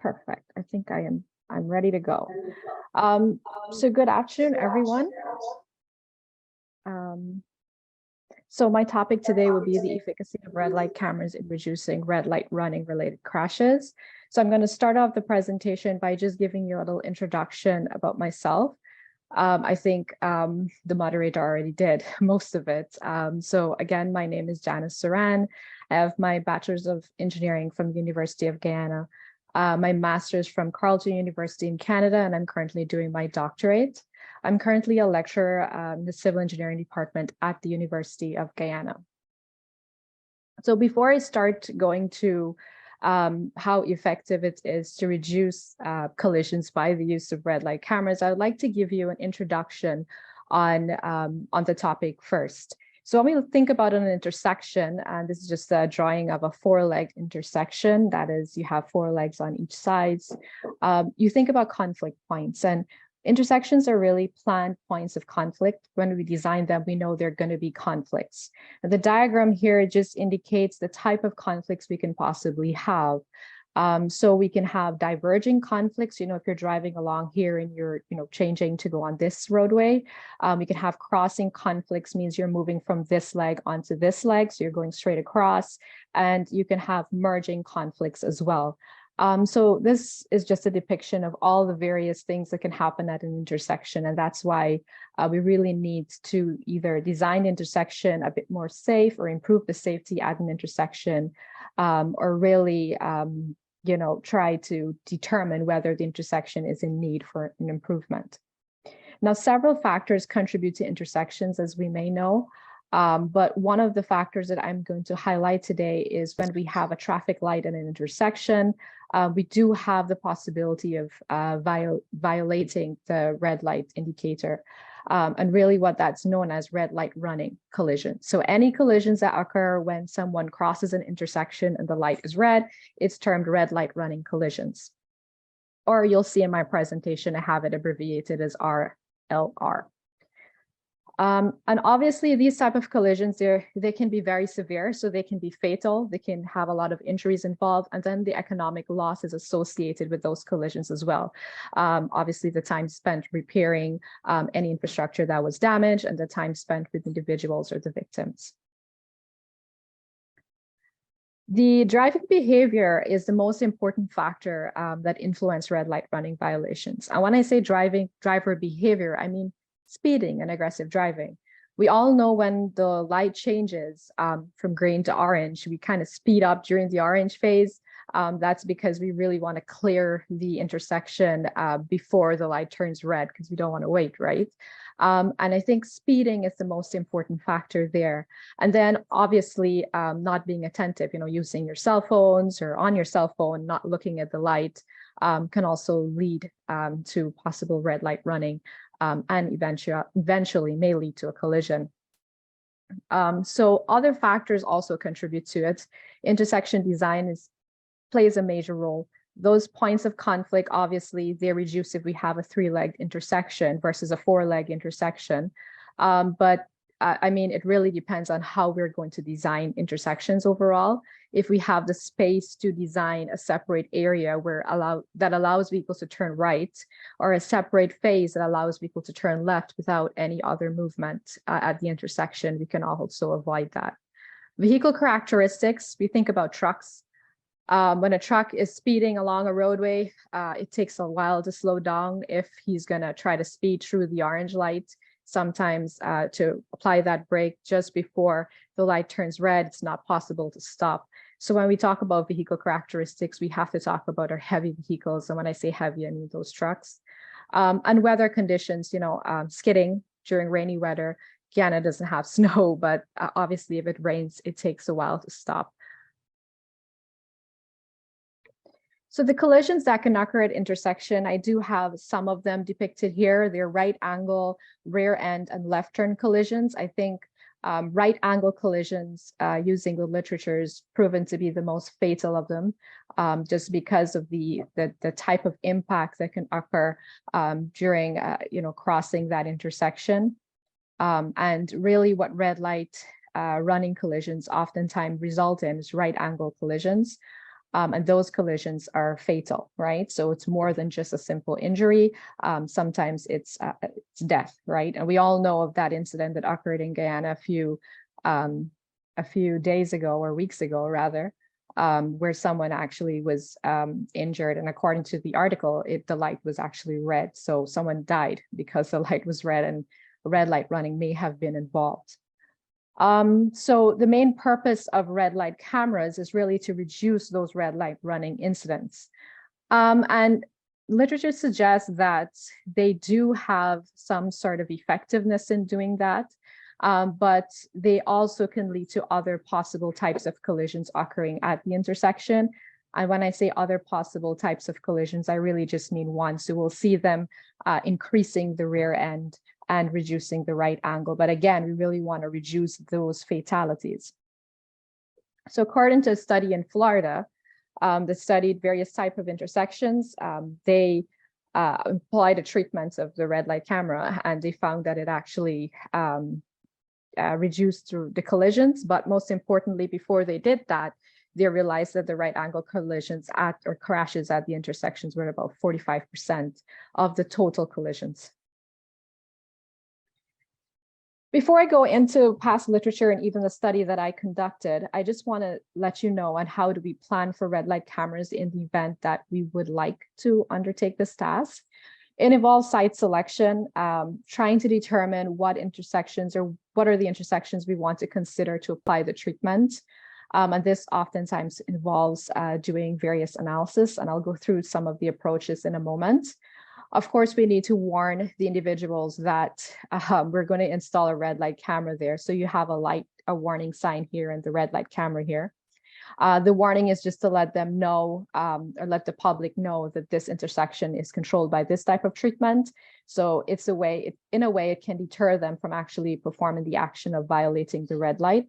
Perfect. I think I'm ready to go. So good afternoon, everyone. So my topic today will be the efficacy of red light cameras in reducing red light running related crashes. So I'm going to start off the presentation by just giving you a little introduction about myself. I think the moderator already did most of it. So again, my name is Jana M Sarran. I have my Bachelor's of Engineering from the University of Guyana, my master's from Carleton University in Canada, and I'm currently doing my doctorate. I'm currently a lecturer in the Civil Engineering Department at the University of Guyana. So before I start going to how effective it is to reduce collisions by the use of red light cameras, I would like to give you an introduction on the topic first. So when we think about an intersection, and this is just a drawing of a four-legged intersection, that is, you have four legs on each side, you think about conflict points, and intersections are really planned points of conflict. When we design them, we know there are going to be conflicts. And the diagram here just indicates the type of conflicts we can possibly have. So we can have diverging conflicts. If you're driving along here and you're, changing to go on this roadway, we can have crossing conflicts, means you're moving from this leg onto this leg, so you're going straight across, and you can have merging conflicts as well. So this is just a depiction of all the various things that can happen at an intersection. And that's why we really need to either design the intersection a bit more safe or improve the safety at an intersection, or really, try to determine whether the intersection is in need for an improvement. Now, several factors contribute to intersections, as we may know. But one of the factors that I'm going to highlight today is when we have a traffic light at an intersection, we do have the possibility of violating the red light indicator. And really what that's known as red light running collisions. So any collisions that occur when someone crosses an intersection and the light is red, it's termed red light running collisions. Or you'll see in my presentation, I have it abbreviated as RLR. And obviously these type of collisions, they can be very severe, so they can be fatal, they can have a lot of injuries involved, and then the economic loss is associated with those collisions as well. Obviously the time spent repairing any infrastructure that was damaged, and the time spent with individuals or the victims. The driving behavior is the most important factor that influence red light running violations. And when I say driver behavior, I mean speeding and aggressive driving. We all know when the light changes from green to orange, we kind of speed up during the orange phase. That's because we really want to clear the intersection before the light turns red, because we don't want to wait, right? And I think speeding is the most important factor there. And then obviously not being attentive, using your cell phones or on your cell phone, not looking at the light can also lead to possible red light running. And eventually may lead to a collision. So other factors also contribute to it. Intersection design plays a major role. Those points of conflict, obviously, they're reduced if we have a three-legged intersection versus a four-leg intersection. But I mean, it really depends on how we're going to design intersections overall. If we have the space to design a separate area that allows vehicles to turn right, or a separate phase that allows vehicles to turn left without any other movement at the intersection, we can also avoid that. Vehicle characteristics, we think about trucks. When a truck is speeding along a roadway, it takes a while to slow down if he's going to try to speed through the orange light. Sometimes to apply that brake just before the light turns red, it's not possible to stop. So when we talk about vehicle characteristics, we have to talk about our heavy vehicles. And when I say heavy, I mean those trucks. And weather conditions, skidding during rainy weather. Guyana doesn't have snow, but obviously if it rains, it takes a while to stop. So the collisions that can occur at intersection, I do have some of them depicted here. They're right angle, rear end, and left turn collisions. I think right angle collisions using the literature is proven to be the most fatal of them, just because of the type of impact that can occur during crossing that intersection. And really what red light running collisions oftentimes result in is right angle collisions. And those collisions are fatal, right? So it's more than just a simple injury. Sometimes it's death, right? And we all know of that incident that occurred in Guyana a few days ago, or weeks ago rather, where someone actually was injured. And according to the article, the light was actually red. So someone died because the light was red, and red light running may have been involved. So the main purpose of red light cameras is really to reduce those red light running incidents. And literature suggests that they do have some sort of effectiveness in doing that, but they also can lead to other possible types of collisions occurring at the intersection. And when I say other possible types of collisions, I really just mean one. So we'll see them increasing the rear end and reducing the right angle. But again, we really want to reduce those fatalities. So according to a study in Florida that studied various types of intersections, they applied a treatment of the red light camera, and they found that it actually reduced the collisions. But most importantly, before they did that, they realized that the right angle collisions or crashes at the intersections were about 45% of the total collisions. Before I go into past literature and even the study that I conducted, I just want to let you know on how do we plan for red light cameras in the event that we would like to undertake this task. It involves site selection, trying to determine what intersections or what are the intersections we want to consider to apply the treatment. And this oftentimes involves doing various analysis, and I'll go through some of the approaches in a moment. Of course, we need to warn the individuals that we're going to install a red light camera there. So you have a warning sign here and the red light camera here. The warning is just to let them know or let the public know that this intersection is controlled by this type of treatment. So it's in a way, it can deter them from actually performing the action of violating the red light.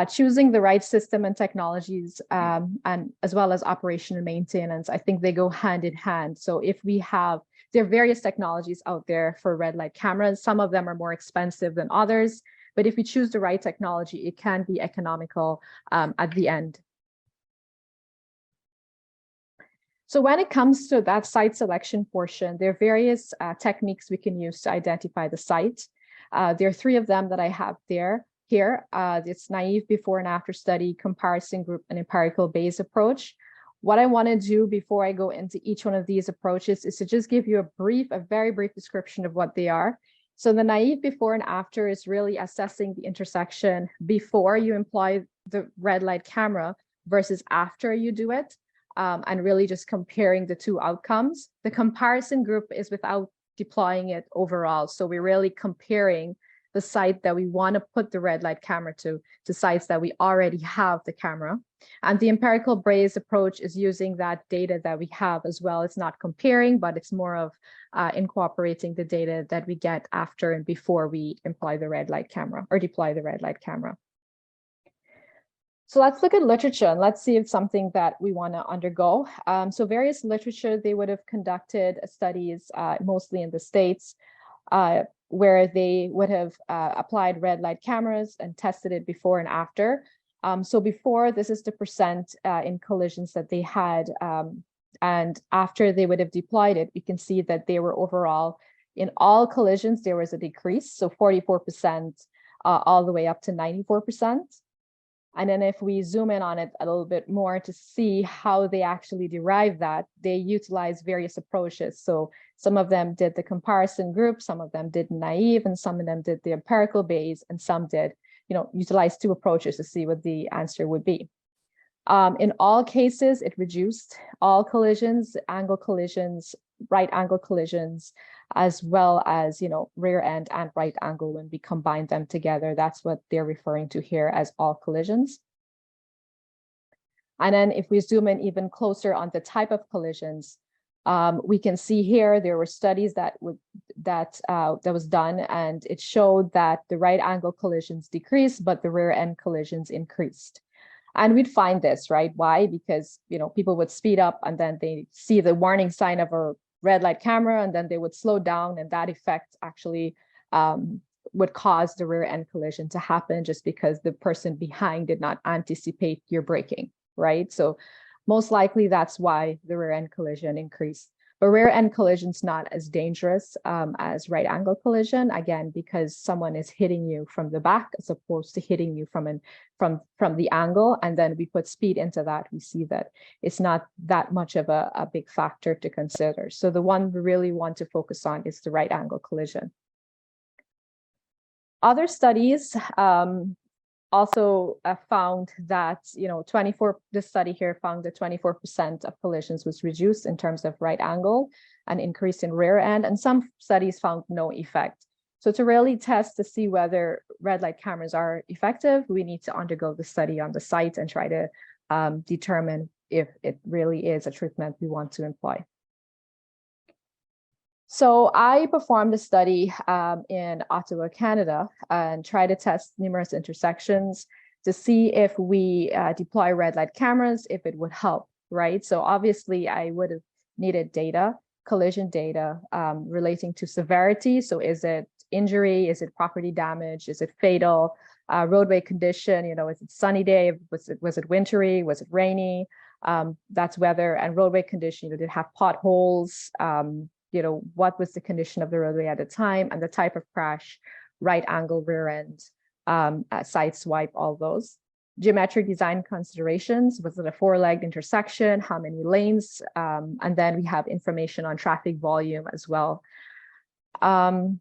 Choosing the right system and technologies, and as well as operation and maintenance, I think they go hand in hand. So if there are various technologies out there for red light cameras. Some of them are more expensive than others, but if we choose the right technology, it can be economical at the end. So when it comes to that site selection portion, there are various techniques we can use to identify the site. There are 3 of them that I have here. It's naive before and after study, comparison group, and empirical Bayes approach. What I want to do before I go into each one of these approaches is to just give you a very brief description of what they are. So the naive before and after is really assessing the intersection before you employ the red light camera versus after you do it, and really just comparing the 2 outcomes. The comparison group is without deploying it overall. So we're really comparing the site that we want to put the red light camera to sites that we already have the camera. And the empirical Bayes approach is using that data that we have as well. It's not comparing, but it's more of incorporating the data that we get after and before we employ the red light camera or deploy the red light camera. So let's look at literature and let's see if it's something that we want to undergo. So various literature, they would have conducted studies mostly in the States, where they would have applied red light cameras and tested it before and after. So before, this is the percent in collisions that they had. And after they would have deployed it, we can see that they were overall, in all collisions, there was a decrease. So 44% all the way up to 94%. And then if we zoom in on it a little bit more to see how they actually derive that, they utilize various approaches. So some of them did the comparison group, some of them did naive, and some of them did the empirical Bayes, and some did, utilize 2 approaches to see what the answer would be. In all cases, it reduced all collisions, angle collisions, right angle collisions, as well as, rear end and right angle. When we combine them together, that's what they're referring to here as all collisions. And then if we zoom in even closer on the type of collisions, we can see here there were studies that was done, and it showed that the right angle collisions decreased, but the rear end collisions increased. And we'd find this, right? Why? Because, people would speed up and then they see the warning sign of a red light camera, and then they would slow down, and that effect actually would cause the rear end collision to happen just because the person behind did not anticipate your braking, right? So most likely that's why the rear end collision increased. But rear end collision is not as dangerous as right angle collision, again, because someone is hitting you from the back as opposed to hitting you from the angle. And then we put speed into that. We see that it's not that much of a big factor to consider. So the one we really want to focus on is the right angle collision. Other studies also found that, this study here found that 24% of collisions was reduced in terms of right angle, an increase in rear end, and some studies found no effect. So to really test to see whether red light cameras are effective, we need to undergo the study on the site and try to determine if it really is a treatment we want to employ. So I performed a study in Ottawa, Canada, and tried to test numerous intersections to see if we deploy red light cameras, if it would help, right? So obviously I would have needed data, collision data relating to severity. So is it injury? Is it property damage? Is it fatal? Roadway condition, is it sunny day? Was it wintry? Was it rainy? That's weather. And roadway condition, did it have potholes? What was the condition of the roadway at the time, and the type of crash, right angle, rear end, side swipe, all those. Geometric design considerations, was it a four-legged intersection, how many lanes, and then we have information on traffic volume as well. And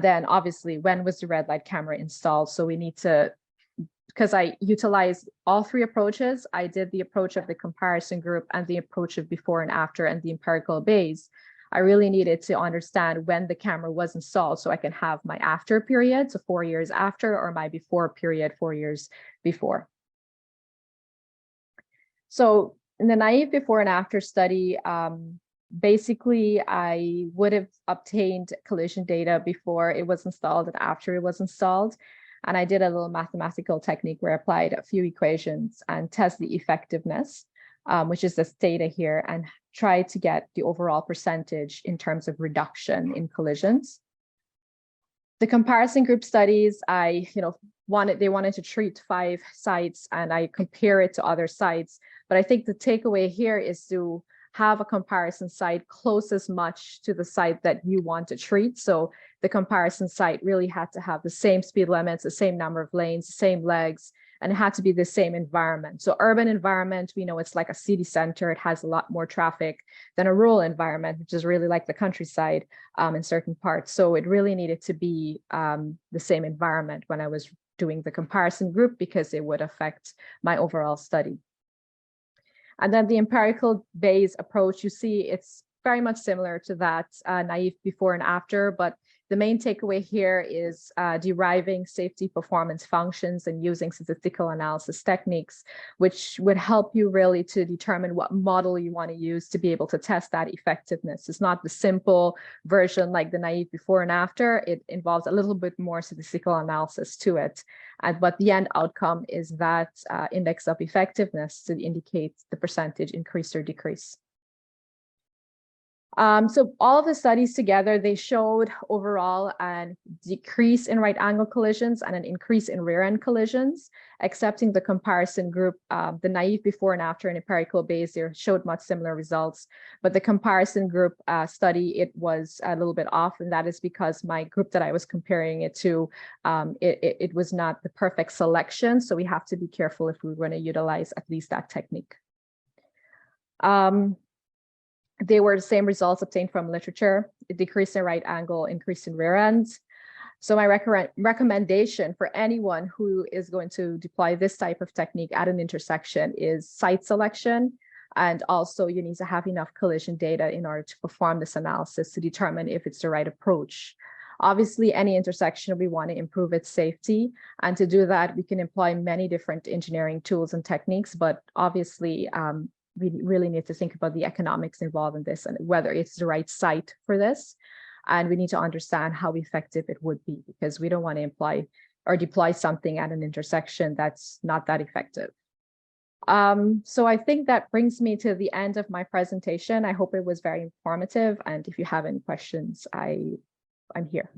then obviously, when was the red light camera installed? So we need to, because I utilized all three approaches, I did the approach of the comparison group and the approach of before and after and the empirical base. I really needed to understand when the camera was installed so I can have my after period, so 4 years after, or my before period, 4 years before. So in the naive before and after study, basically I would have obtained collision data before it was installed and after it was installed. And I did a little mathematical technique where I applied a few equations and test the effectiveness, which is this data here, and try to get the overall percentage in terms of reduction in collisions. The comparison group studies, they wanted to treat 5 sites and I compare it to other sites. But I think the takeaway here is to have a comparison site close as much to the site that you want to treat. So the comparison site really had to have the same speed limits, the same number of lanes, the same legs, and it had to be the same environment. So urban environment, we know it's like a city center. It has a lot more traffic than a rural environment, which is really like the countryside in certain parts. So it really needed to be the same environment when I was doing the comparison group, because it would affect my overall study. And then the empirical based approach, you see it's very much similar to that naive before and after, but the main takeaway here is deriving safety performance functions and using statistical analysis techniques, which would help you really to determine what model you want to use to be able to test that effectiveness. It's not the simple version like the naive before and after. It involves a little bit more statistical analysis to it. But the end outcome is that index of effectiveness to indicate the percentage increase or decrease. So all of the studies together, they showed overall a decrease in right angle collisions and an increase in rear end collisions, excepting the comparison group, the naive before and after and empirical base, they showed much similar results. But the comparison group study, it was a little bit off, and that is because my group that I was comparing it to, it was not the perfect selection. So we have to be careful if we're going to utilize at least that technique. They were the same results obtained from literature: a decrease in right angle, increase in rear ends. So my recommendation for anyone who is going to deploy this type of technique at an intersection is site selection. And also you need to have enough collision data in order to perform this analysis to determine if it's the right approach. Obviously, any intersection, we want to improve its safety. And to do that, we can employ many different engineering tools and techniques, but obviously, we really need to think about the economics involved in this and whether it's the right site for this. And we need to understand how effective it would be, because we don't want to imply or deploy something at an intersection that's not that effective. So I think that brings me to the end of my presentation. I hope it was very informative. And if you have any questions, I'm here.